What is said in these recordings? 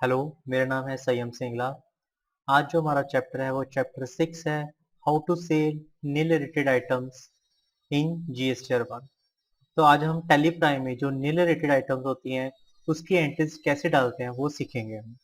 Hello, मेरा नाम है संयम सिंगला। आज जो हमारा चैप्टर है वो चैप्टर 6 है, how to sell nil rated items in GSTR 1। तो आज हम टैली प्राइम में जो नील रेटेड आइटम्स होती हैं उसकी एंट्रीज कैसे डालते हैं वो सीखेंगे हम।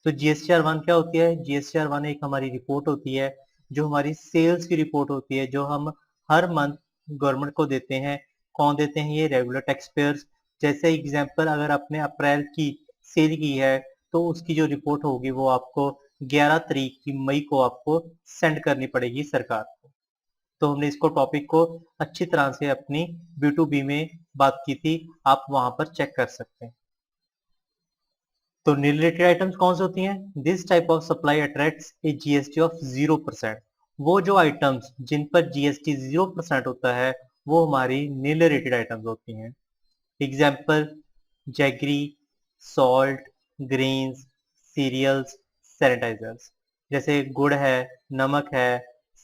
तो जीएसटीआर 1 क्या होती है? जीएसटीआर 1 एक हमारी रिपोर्ट होती है जो हमारी सेल्स की रिपोर्ट होती है, जो हम हर मंथ गवर्नमेंट को देते हैं। कौन देते हैं? ये रेगुलर टैक्स पेयर्स। जैसे एग्जांपल, अगर आपने अप्रैल की सेल की है तो उसकी जो रिपोर्ट होगी वो आपको 11 तारीख की मई को आपको सेंड करनी पड़ेगी सरकार को। तो हमने इसको टॉपिक को अच्छी तरह से अपनी B2B में बात की थी, आप वहां पर चेक कर सकते हैं। तो नील रेटेड आइटम्स कौन सी होती हैं? This type of supply attracts A GST of 0%। वो जो आइटम्स जिन पर जीएसटी 0% होता है वो हमारी नील रेटेड आइटम्स होती हैं। Example, jaggery, salt, grains, cereals, sanitisers. जैसे गुड़ है, नमक है,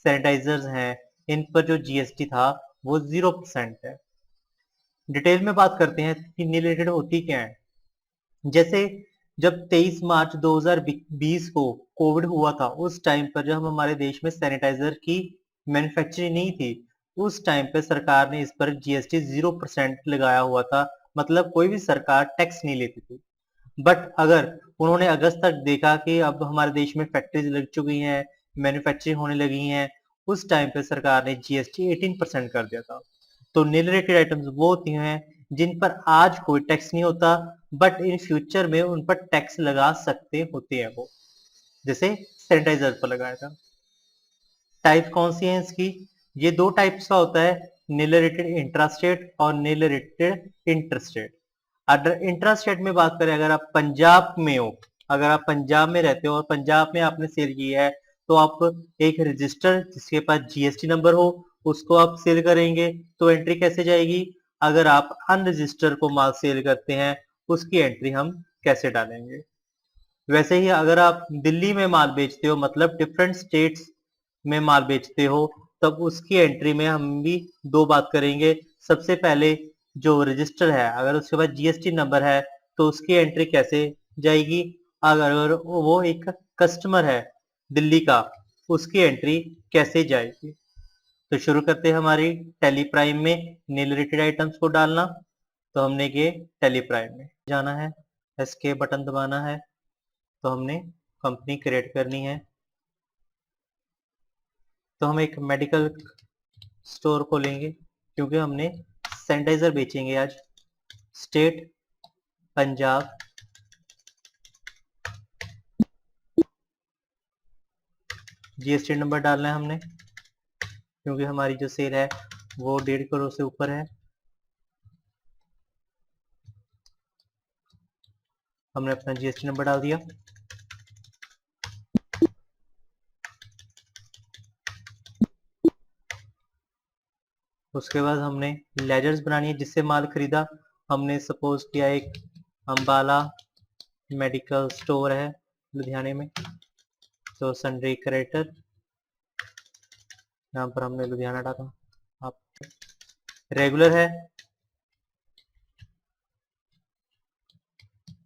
सैनिटाइजर्स हैं, इन पर जो जीएसटी था वो 0% है। डिटेल में बात करते हैं कि नील रेटेड होती क्या है। जैसे जब 23 मार्च 2020 को कोविड हुआ था, उस टाइम पर जब हमारे देश में सैनिटाइजर की मैन्युफैक्चरिंग नहीं थी, उस टाइम पे सरकार ने इस पर जीएसटी 0% लगाया हुआ था। मतलब कोई भी सरकार टैक्स नहीं लेती थी। बट अगर उन्होंने अगस्त तक देखा कि अब हमारे देश में फैक्ट्रीज लग चुकी हैं, मैन्युफैक्चरिंग होने लगी हैं, उस टाइम पे सरकार ने जीएसटी 18% कर दिया था। तो नील रेटेड आइटम्स वो होती हैं जिन पर आज कोई टैक्स नहीं होता, बट इन फ्यूचर में उन पर टैक्स लगा सकते होते हैं वो। जैसे सैनिटाइजर पर लगाया था। टाइप कौन सी है इसकी? ये दो टाइप्स का होता है, नील रेटेड इंट्रास्टेट और नील रेटेड इंटरस्टेट। अगर इंट्रास्टेट में बात करें, अगर आप पंजाब में हो, अगर आप पंजाब में रहते हो और पंजाब में आपने सेल की है, तो आप एक रजिस्टर जिसके पास जीएसटी नंबर हो उसको आप सेल करेंगे, तो एंट्री कैसे जाएगी? अगर आप अनरजिस्टर को माल सेल करते हैं उसकी एंट्री हम कैसे डालेंगे? वैसे ही अगर आप दिल्ली में माल बेचते हो, मतलब डिफरेंट स्टेट्स में माल बेचते हो, तब उसकी एंट्री में हम भी दो बात करेंगे। सबसे पहले जो रजिस्टर है, अगर उसके पास जीएसटी नंबर है तो उसकी एंट्री कैसे जाएगी? अगर वो एक कस्टमर है दिल्ली का, उसकी एंट्री कैसे जाएगी? तो शुरू करते हैं हमारी टैली प्राइम में नील रेटेड आइटम्स को डालना। तो हमने ये टैली प्राइम में जाना है, एस्केप बटन दबाना है, तो हमने कंपनी क्रिएट करनी है। तो हम एक मेडिकल स्टोर खोलेंगे क्योंकि हमने सैनिटाइजर बेचेंगे आज। स्टेट पंजाब, जीएसटी नंबर डालना है हमने क्योंकि हमारी जो सेल है वो 1.5 करोड़ से ऊपर है। हमने अपना जीएसटी नंबर डाल दिया। उसके बाद हमने लेजर्स बनानी है जिससे माल खरीदा। हमने सपोज किया एक अंबाला मेडिकल स्टोर है लुधियाने में, तो सन्ड्री क्रेडिटर, यहाँ पर हमने लुधियाना डाला। आप रेगुलर है,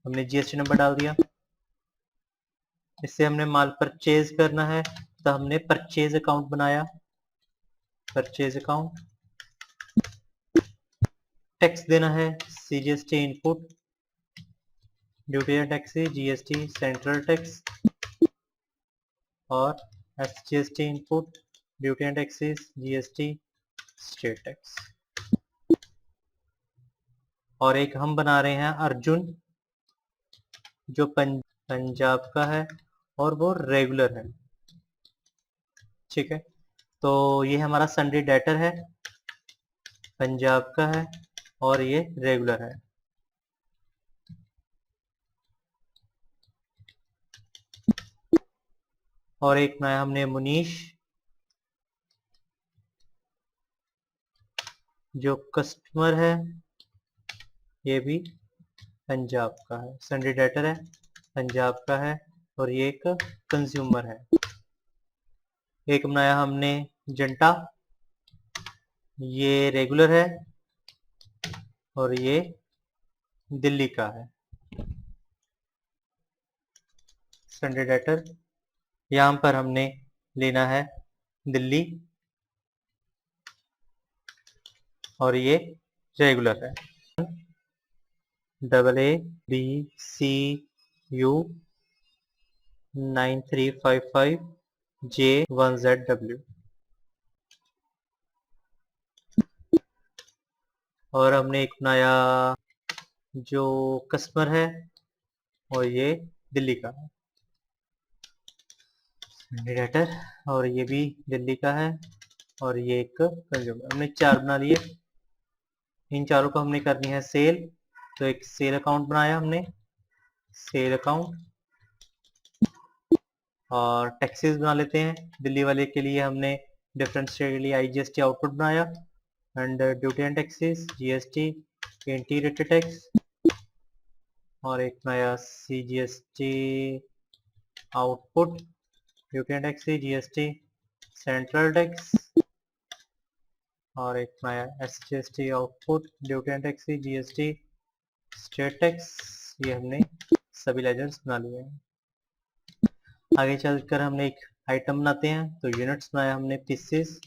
हमने जीएसटी नंबर डाल दिया। इससे हमने माल परचेज करना है तो हमने परचेज अकाउंट बनाया, परचेज अकाउंट। टैक्स देना है CGST input, duty and tax GST central tax, और SGST input, duty and taxes GST state tax. और एक हम बना रहे हैं अर्जुन, जो पंजाब का है और वो रेगुलर है। ठीक है, तो ये हमारा सन्ड्री डेटर है, पंजाब का है और ये रेगुलर है। और एक बनाया हमने मुनीश, जो कस्टमर है, ये भी पंजाब का है, सन्ड्री डेटर है, पंजाब का है, और ये एक कंज्यूमर है। एक बनाया हमने जंटा, ये रेगुलर है और ये दिल्ली का है। सन्डे डेटर, यहाँ पर हमने लेना है दिल्ली और ये रेगुलर है। AABCU 9355J1ZW। और हमने एक बनाया जो कस्टमर है और ये दिल्ली का है डेटर, और ये भी दिल्ली का है और ये एक कंज्यूमर। हमने 4 बना लिए। इन चारों को हमने करनी है सेल, तो एक सेल अकाउंट बनाया हमने, सेल अकाउंट। और टैक्सेस बना लेते हैं। दिल्ली वाले के लिए हमने डिफरेंट स्टेट के लिए IGST आउटपुट बनाया, and duty and taxes GST integrated tax, और एक नया CGST output duty and taxes GST central tax, और एक नया SGST output duty and taxes GST state tax. ये हमने सभी लेजर्स बना लिए हैं। आगे चलकर हमने एक आइटम बनाते हैं, तो यूनिट्स बनाया हमने पीसेस।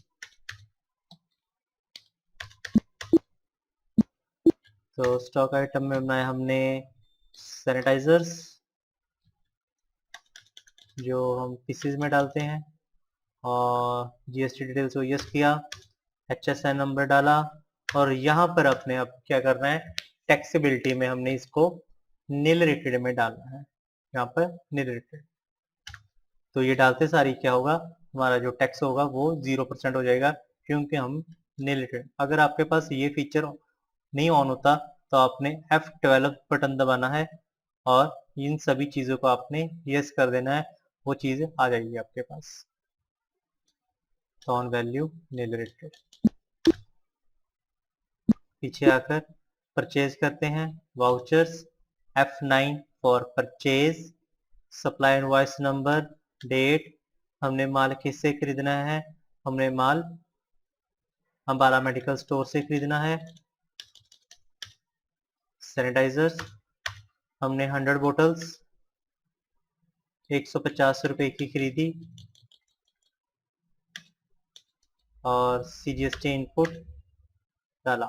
तो स्टॉक आइटम में बनाया हमने सैनिटाइजर्स, जो हम पीसेस में डालते हैं, और GST डिटेल्स को यस किया, HSN नंबर डाला, और यहाँ पर अपने अब क्या करना है, टैक्सेबिलिटी में हमने इसको नील रेटेड में डालना है। यहाँ पर नील रेटेड, तो ये डालते सारी क्या होगा, हमारा जो टैक्स होगा वो 0% हो जाएगा, क्योंकि हम नील रेटेड। अगर आपके पास ये फीचर नहीं ऑन होता तो आपने F12 बटन दबाना है और इन सभी चीज़ों को आपने यस कर देना है, वो चीज़ आ जाएगी आपके पास। तो ऑन वैल्यू नील रेटेड। पीछे आकर परचेज करते हैं, vouchers F9 for purchase, supply invoice number, date, हमने माल किससे खरीदना है, हमने माल अंबाला मेडिकल स्टोर से खरीदना है। सैनिटाइजर्स हमने 100 बोटल्स 150 रुपए की खरीदी, और CGST इनपुट डाला,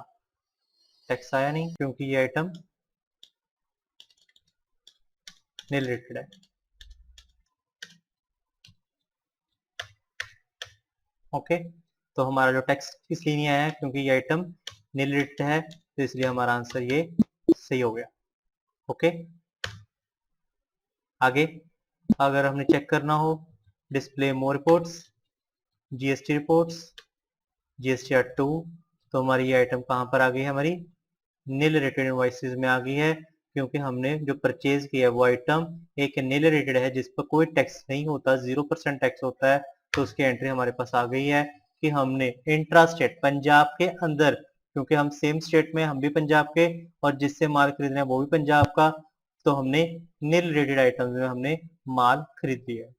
टैक्स आया नहीं क्योंकि ये आइटम नील रेटेड है। ओके, तो हमारा जो टैक्स इसलिए नहीं आया है क्योंकि ये आइटम नील रेटेड है, तो इसलिए हमारा आंसर ये सही हो गया। ओके, आगे अगर हमने चेक करना हो, डिस्प्ले मोर रिपोर्ट्स, GST रिपोर्ट्स, GSTR2, तो हमारी ये आइटम कहाँ पर आ गई है, हमारी नील रेटेड इनवॉइसेस में आ गई है, क्योंकि हमने जो परचेज किया है वो आइटम एक नील रेटेड है जिस पर कोई टैक्स नहीं होता, 0% टैक्स होता है। तो उसकी एंट्री हमारे पास आ गई है कि हमने इंट्रा स्टेट पंजाब के अंदर, क्योंकि हम सेम स्टेट में, हम भी पंजाब के और जिससे माल खरीद रहे हैं वो भी पंजाब का, तो हमने नील रेटेड आइटम में हमने माल खरीद लिया है।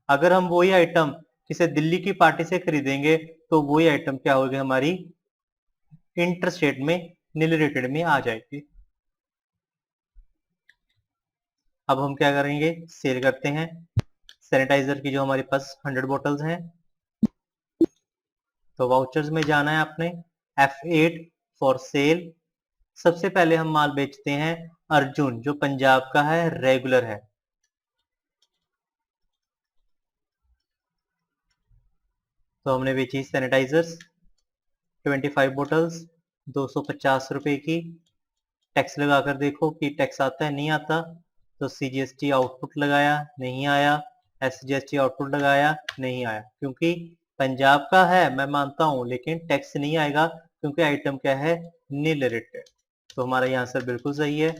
अगर हम वही आइटम किसी दिल्ली की पार्टी से खरीदेंगे तो वही आइटम क्या होगी, हमारी इंटर स्टेट में नील रेटेड में आ जाएगी। अब हम क्या करेंगे, सेल करते हैं सैनिटाइजर की जो हमारे पास 100 बोटल्स हैं। तो वाउचर्स में जाना है आपने, F8 फॉर सेल। सबसे पहले हम माल बेचते हैं अर्जुन, जो पंजाब का है, रेगुलर है। तो हमने बेची सैनिटाइजर्स 25 बोटल्स 250 रुपए की। टैक्स लगाकर देखो कि टैक्स आता है नहीं आता, तो CGST आउटपुट लगाया, नहीं आया, SGST आउटपुट लगाया, नहीं आया, क्योंकि पंजाब का है मैं मानता हूं, लेकिन टैक्स नहीं आएगा क्योंकि आइटम क्या है, नील रेटेड। तो हमारा ये आंसर बिल्कुल सही है।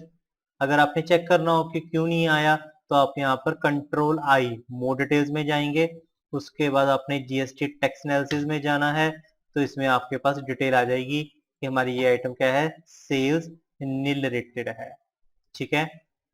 अगर आपने चेक करना हो कि क्यों नहीं आया, तो आप यहाँ पर कंट्रोल I मोर डिटेल्स में जाएंगे, उसके बाद आपने GST टैक्स एनालिसिस में जाना है, तो इसमें आपके पास डिटेल आ जाएगी कि हमारी ये आइटम क्या है, सेल्स नील रेटेड है। ठीक है,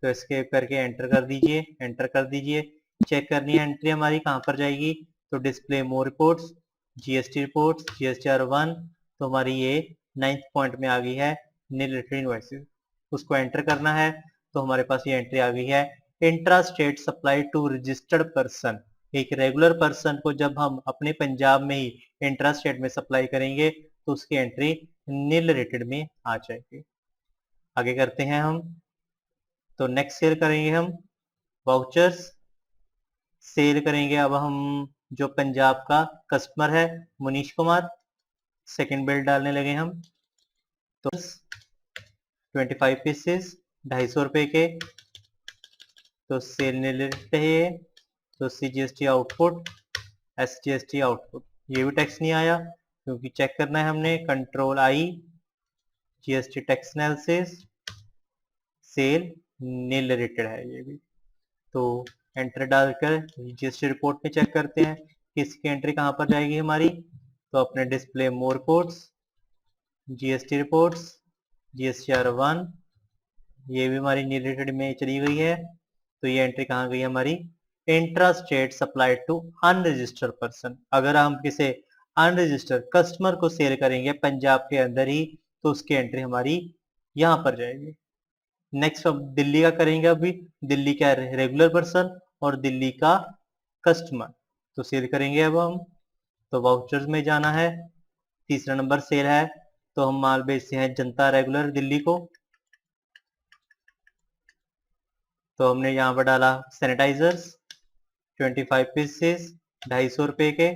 तो एस्केप करके एंटर कर दीजिए, एंटर कर दीजिए। चेक करनी है एंट्री हमारी कहाँ पर जाएगी, तो डिस्प्ले मोर रिपोर्ट्स, GST रिपोर्ट्स, GSTR1, तो हमारी ये 9th पॉइंट में आ गई है नील रेटेड इनवॉइसेस, उसको एंटर करना है। तो हमारे पास ये एंट्री आ गई है intra state supply to registered person. एक रेगुलर पर्सन को जब हम अपने पंजाब में ही इंट्रा स्टेट में सप्लाई करेंगे तो उसकी एंट्री नील रेटेड में आ जाएगी। आगे करते हैं हम। तो नेक्स्ट सेल करेंगे हम वाउचर्स। सेल करेंगे अब हम जो पंजाब का कस्टमर है मुनीश कुमार। सेकंड बिल डालने लगे हम। तो 25 पीसेस 250 रुपए के। तो सेल ने लेते हैं। तो CGST आउटपुट SGST आउटपुट, ये भी टैक्स नहीं आया क्योंकि चेक करना है हमने। Control I GST tax analysis, sell nil rated है ये भी। तो एंटर डालकर GST रिपोर्ट में चेक करते हैं कि इसकी एंट्री कहाँ पर जाएगी हमारी। तो अपने डिस्प्ले मोर रिपोर्ट्स, GST रिपोर्ट्स, GSTR1, ये भी हमारी नील रेटेड में चली गई है। तो ये एंट्री कहाँ गई हमारी, intra state supply to unregistered person. अगर हम किसी अनरजिस्टर्ड कस्टमर को सेल करेंगे पंजाब के अंदर ही तो उसकी एंट्री हमारी यहाँ पर जाएगी। नेक्स्ट हम दिल्ली का करेंगे। अभी दिल्ली का रेगुलर पर्सन और दिल्ली का कस्टमर तो सेल करेंगे अब हम। तो वाउचर्स में जाना है, तीसरा नंबर सेल है। तो हम माल बेचते हैं जनता रेगुलर दिल्ली को। तो हमने यहाँ पर डाला सैनिटाइजर्स 25 पीसेस 250 रुपए के।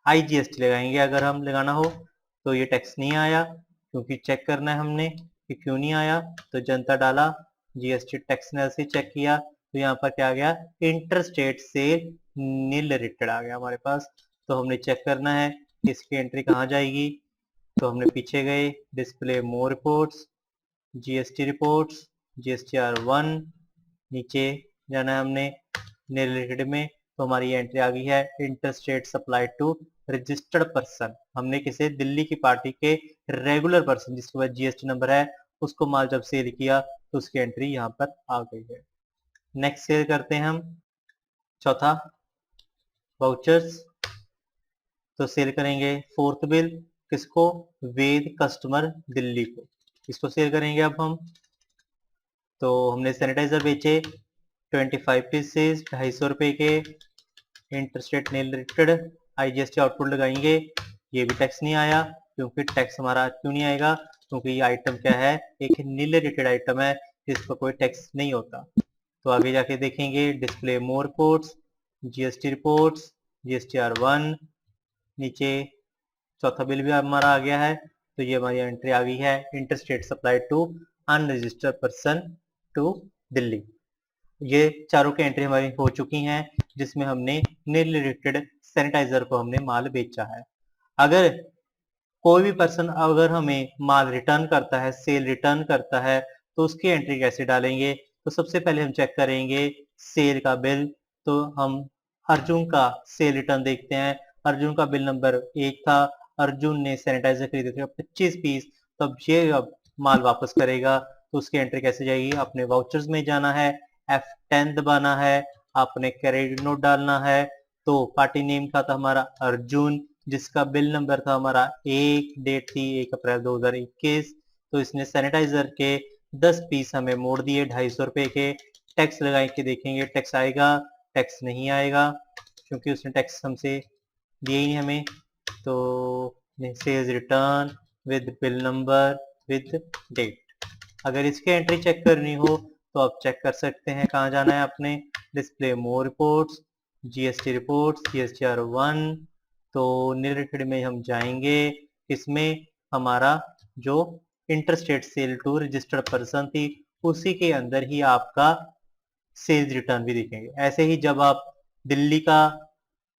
IGST लगाएंगे अगर हम लगाना हो। तो ये टैक्स नहीं आया क्योंकि चेक करना है हमने कि क्यों नहीं आया। तो जनता डाला, GST टैक्स एनालिसिस चेक किया तो यहाँ पर क्या आ गया, inter state sale nil rated आ गया हमारे पास। तो हमने चेक करना है कि इसकी एंट्री कहाँ जाएगी। तो हमने पीछे गए, डिस्प्ले मोर रिपोर्ट्स, GST रिपोर्ट्स, GSTR1, नीचे जाना है हमने नील रेटेड में। तो हमारी एंट्री आ गई है inter state supply to registered person. हमने किसी दिल्ली की पार्टी के रेगुलर पर्सन जिसके पास GST नंबर है उसको माल जब सेल किया तो उसकी एंट्री यहाँ पर आ गई है। नेक्स्ट सेल करते हैं हम चौथा वाउचर्स। तो सेल करेंगे फोर्थ बिल किसको, वेद कस्टमर दिल्ली को, इसको सेल करेंगे अब हम। तो हमने सैनिटाइजर बेचे 25 पीसेस 250 रुपए के, interstate nil rated, IGST output लगाएंगे। ये भी टैक्स नहीं आया क्योंकि टैक्स हमारा क्यों नहीं आएगा, क्योंकि ये आइटम क्या है, एक नील रेटेड आइटम है जिस पर कोई टैक्स नहीं होता। तो आगे जाके देखेंगे डिस्प्ले मोर रिपोर्ट्स, GST रिपोर्ट्स, GSTR1, नीचे चौथा बिल भी हमारा आ गया है। तो ये हमारी एंट्री आ गई है interstate supply to unregistered person to Delhi. ये चारों की एंट्री हमारी हो चुकी हैं जिसमें हमने नील रेटेड सैनिटाइजर को हमने माल बेचा है। अगर कोई भी पर्सन अगर हमें माल रिटर्न करता है, सेल रिटर्न करता है, तो उसकी एंट्री कैसे डालेंगे। तो सबसे पहले हम चेक करेंगे सेल का बिल। तो हम अर्जुन का सेल रिटर्न देखते हैं। अर्जुन का बिल नंबर 1 था। अर्जुन ने सैनिटाइजर खरीदे थे 25 पीस। तब ये अब माल वापस करेगा तो उसकी एंट्री कैसे जाएगी, अपने वाउचर्स में जाना है, F10 दबाना है, आपने क्रेडिट नोट डालना है। तो पार्टी नेम का था हमारा अर्जुन, जिसका बिल नंबर था हमारा 1, डेट थी 1 अप्रैल 2021। तो इसने सैनिटाइजर के 10 पीस हमें मोड़ दिए 250 रुपए के। टैक्स लगा के देखेंगे टैक्स आएगा, टैक्स नहीं आएगा क्योंकि उसने टैक्स हमसे दिए ही नहीं हमें। तो sales return with bill number with date. अगर इसकी एंट्री चेक करनी हो तो आप चेक कर सकते हैं कहाँ जाना है, अपने डिस्प्ले मोर रिपोर्ट्स, GST रिपोर्ट्स, GSTR1। तो नील रेटेड में हम जाएंगे, इसमें हमारा जो interstate sale to registered person थी उसी के अंदर ही आपका सेल्स रिटर्न भी दिखेंगे। ऐसे ही जब आप दिल्ली का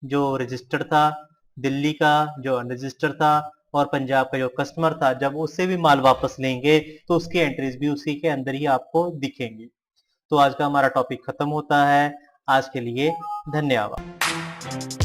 जो रजिस्टर्ड था, दिल्ली का जो अनरजिस्टर्ड था और पंजाब का जो कस्टमर था, जब उससे भी माल वापस लेंगे तो उसकी एंट्रीज भी उसी के अंदर ही आपको दिखेंगी। तो आज का हमारा टॉपिक खत्म होता है। आज के लिए धन्यवाद।